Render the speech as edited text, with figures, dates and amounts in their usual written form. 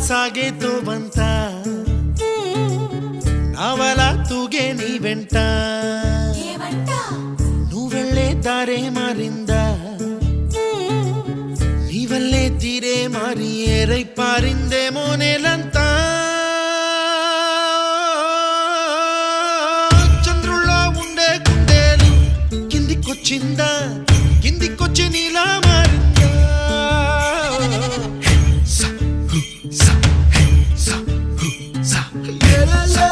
సాగేతో బంత నావల తూగే నీ వెంట నువ్వెళ్ళే దారే మారిందా నీ వల్లే తీరే మారి ఏరై పారిందేమో నేలంతా చంద్రుల్లో ఉండే గుండెలు కిందికొచ్చిందా